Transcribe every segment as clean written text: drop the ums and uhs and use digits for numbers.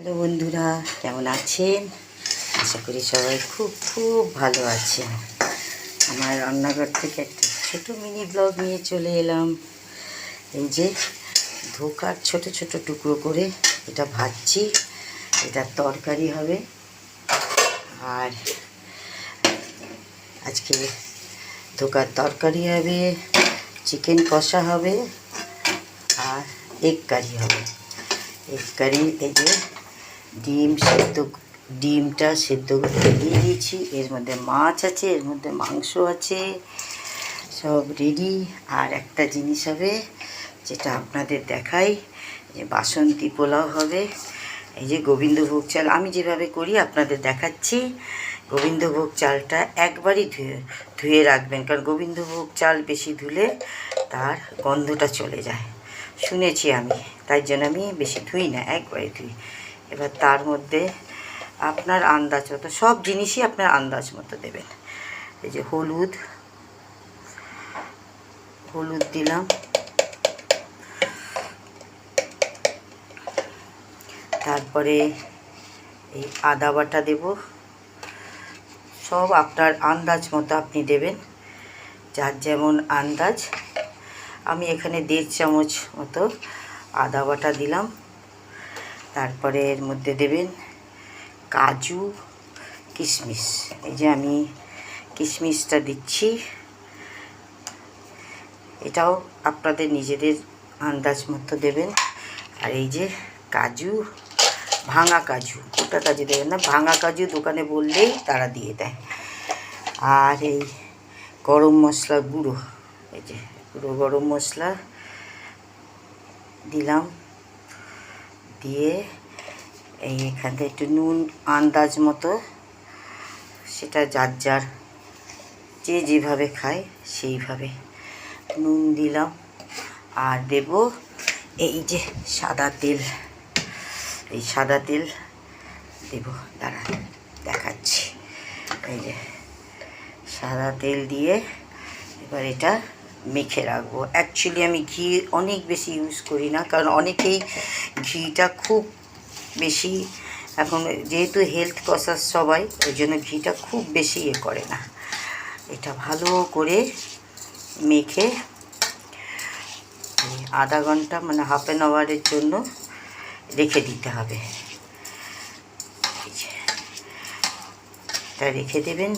Hello বন্ধুরা, কেমন আছেন? আশা করি সবাই খুব খুব ভালো আছেন। আমার রান্নাঘর থেকে একটা ছোটো মিনি ব্লগ নিয়ে চলে এলাম। এই যে ধোকার ছোট ছোট টুকরো করে এটা ভাজছি, এটা তরকারি হবে। আর আজকে ধোকার তরকারি হবে, চিকেন কষা হবে আর এগ কারি হবে। এগ কারি, এই যে ডিমটা সেদ্ধ করতে দিয়ে দিয়েছি। এর মধ্যে মাছ আছে, এর মধ্যে মাংস আছে, সব রেডি। আর একটা জিনিস হবে যেটা আপনাদের দেখাই, যে বাসন্তী পোলাও হবে। এই যে গোবিন্দভোগ চাল আমি যেভাবে করি আপনাদের দেখাচ্ছি। গোবিন্দভোগ চালটা একবারই ধুয়ে রাখবেন, কারণ গোবিন্দভোগ চাল বেশি ধুলে তার গন্ধটা চলে যায়, শুনেছি আমি। তাই জন্য আমি বেশি ধুই না, একবারই ধুই। এবার তার মধ্যে আপনার আন্দাজ মতো সব জিনিসই আপনার আন্দাজ মতো দেবেন। এই যে হলুদ দিলাম, তারপরে এই আদা বাটা দেব। সব আপনার আন্দাজ মতো আপনি দেবেন, যার যেমন আন্দাজ। আমি এখানে 1.5 চামচ মতো আদা বাটা দিলাম। তারপরে এর মধ্যে দেবেন কাজু, কিশমিশ। এই যে আমি কিশমিশটা দিচ্ছি, এটাও আপনাদের নিজেদের আন্দাজ মতো দেবেন। আর এই যে কাজু, ভাঙা কাজু, গোটা কাজু দেবেন না, ভাঙা কাজু দোকানে বললেই তারা দিয়ে দেয়। আর এই গরম মশলা গুঁড়ো, এই যে গুঁড়ো গরম মশলা দিলাম। দিয়ে এই এখান থেকে একটু নুন আন্দাজ মতো, সেটা যার যে যেভাবে খায় সেইভাবে নুন দিলাম। আর দেব এই যে সাদা তেল, এই সাদা তেল দেব, দাঁড়ান দেখাচ্ছি। এই যে সাদা তেল দিয়ে এবার এটা মেখে রাখবো। অ্যাকচুয়ালি আমি ঘি অনেক বেশি ইউজ করি না, কারণ অনেকেই ঘিটা খুব বেশি, এখন যেহেতু হেলথ কনসাস সবাই, ওই জন্য ঘিটা খুব বেশি করে না। এটা ভালো করে মেখে আধা ঘন্টা মানে হাফ অ্যান আওয়ারের জন্য রেখে দিতে হবে। এটা রেখে দেবেন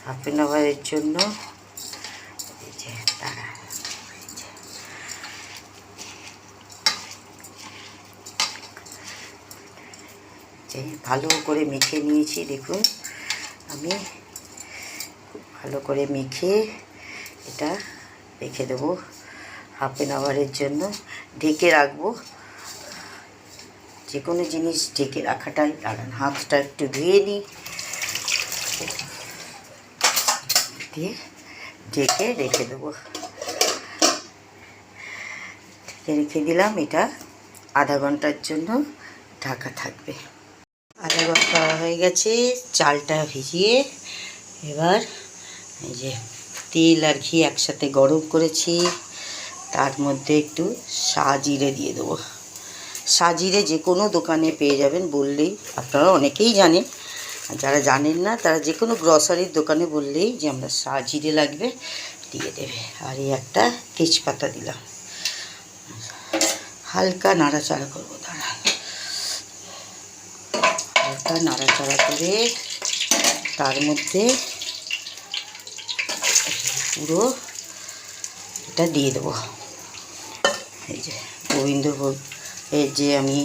হাফ অ্যান আওয়ারের জন্য। এই যে তারা ভালো করে মেখে নিয়েছি। দেখুন আমি খুব ভালো করে মেখে এটা রেখে দেবো হাফ অ্যান আওয়ারের জন্য, ঢেকে রাখবো। যে কোনো জিনিস ঢেকে রাখাটাই, দাঁড়ান হাতটা একটু ধুয়ে নিই, দিয়ে ঢেকে রেখে দেবো। ঢেকে রেখে দিলাম, এটা আধা ঘন্টার জন্য ঢাকা থাকবে। আধা ঘন্টা হয়ে গেছে, চালটা ভিজিয়ে এবার এই যে তেল আর ঘি একসাথে গরম করেছি, তার মধ্যে একটু সাজিরে দিয়ে দেবো। সাজিরে যে কোনো দোকানে পেয়ে যাবেন, বললেই, আপনারা অনেকেই জানেন, আর যারা জানেন না তারা যে কোনো গ্রসারির দোকানে বললেই যে আমরা সাজিরে লাগবে দিয়ে দেবে। আর এই একটা তেজপাতা দিলাম, হালকা নাড়াচাড়া করবো, দাঁড়া হালকা নাড়াচাড়া করে তার মধ্যে পুরো এটা দিয়ে দেবো। এই যে গোবিন্দভোগ এর যে আমি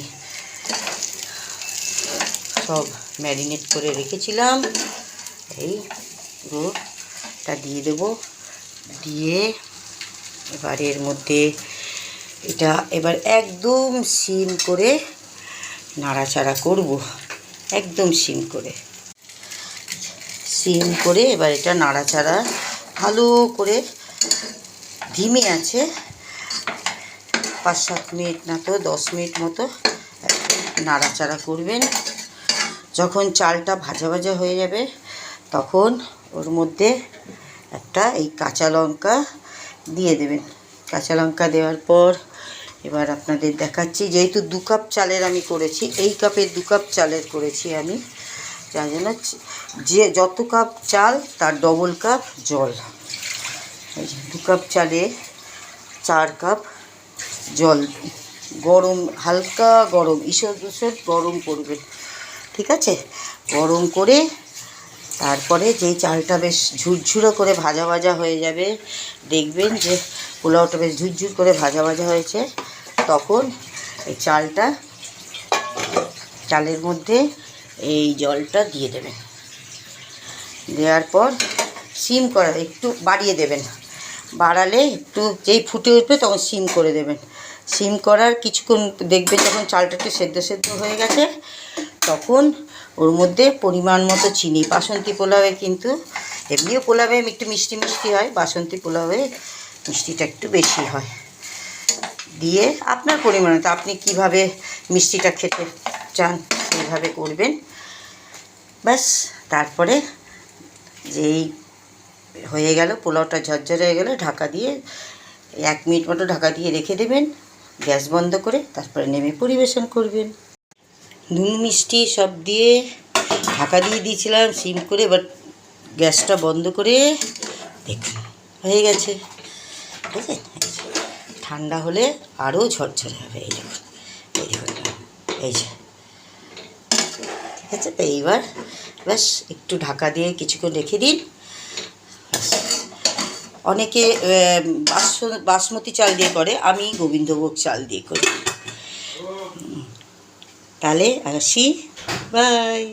সব ম্যারিনেট করে রেখেছিলাম, এই পুরোটা দিয়ে দেবো। দিয়ে এবার এর মধ্যে এটা এবার একদম সিম করে নাড়াচাড়া করব, একদম সিম করে এবার এটা নাড়াচাড়া ভালো করে ধিমে আছে 5-7 মিনিট না তো 10 মিনিট মতো নাড়াচাড়া করবেন। যখন চালটা ভাজা ভাজা হয়ে যাবে তখন ওর মধ্যে একটা এই কাঁচা লঙ্কা দিয়ে দেবেন। কাঁচা লঙ্কা দেওয়ার পর এবার আপনাদের দেখাচ্ছি, যেহেতু 2 কাপ চালের আমি করেছি, এই কাপের 2 কাপ চালের করেছি আমি, যার জন্য যে যত কাপ চাল তার ডবল কাপ জল। এই যে 2 কাপ চালে 4 কাপ জল, গরম, হালকা গরম, ঈষৎ গরম করবেন, ঠিক আছে? গরম করে তারপরে যেই চালটা বেশ ঝুরঝুরো করে ভাজা ভাজা হয়ে যাবে, দেখবেন যে পোলাওটা বেশ ঝুরঝুর করে ভাজা ভাজা হয়েছে, তখন এই চালের মধ্যে এই জলটা দিয়ে দেবেন। দেওয়ার পর সিম করা, একটু বাড়িয়ে দেবেন, বাড়ালে একটু যেই ফুটে উঠবে তখন সিম করে দেবেন। সিম করার কিছুক্ষণ দেখবেন যখন চালটা একটু সেদ্ধ হয়ে গেছে, তখন ওর মধ্যে পরিমাণ মতো চিনি, বাসন্তী পোলাওয়ে কিন্তু, এমনিও পোলাওয়ে একটু মিষ্টি মিষ্টি হয়, বাসন্তী পোলাওয়ে মিষ্টিটা একটু বেশি হয়, দিয়ে আপনার পরিমাণে, তো আপনি কীভাবে মিষ্টিটা খেতে চান সেইভাবে করবেন। ব্যাস, তারপরে যেই হয়ে গেল, পোলাওটা ঝরঝরে হয়ে গেলে ঢাকা দিয়ে 1 মিনিট মতো ঢাকা দিয়ে রেখে দেবেন, গ্যাস বন্ধ করে, তারপরে নেমে পরিবেশন করবেন। নুন মিষ্টি সব দিয়ে ঢাকা দিয়ে দিয়েছিলাম সিম করে, এবার গ্যাসটা বন্ধ করে দেখুন হয়ে গেছে, ঠিক আছে? ঠান্ডা হলে আরও ঝরঝরে হবে, এই দেখুন, এই যে, ঠিক আছে? তো এইবার ব্যাস একটু ঢাকা দিয়ে কিছুক্ষণ রেখে দিন। অনেকে বাসমতি চাল দিয়ে করে, আমি গোবিন্দভোগ চাল দিয়ে করি। তাহলে আসি, বাই।